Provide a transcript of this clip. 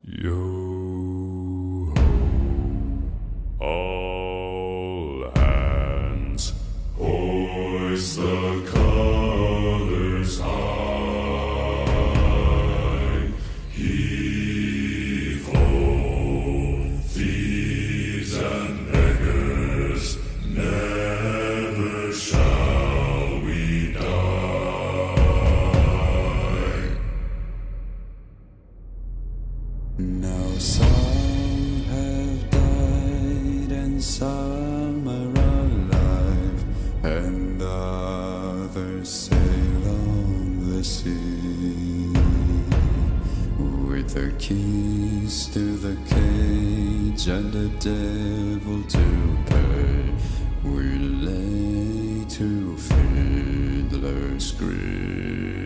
Yo ho, all hands, hoist the colors high. Heave ho, thieves and beggars, never shall we die. Now some have died and some are alive, and others sail on the sea. With the keys to the cage and the devil to pay, we lay to Fiddler's Grave.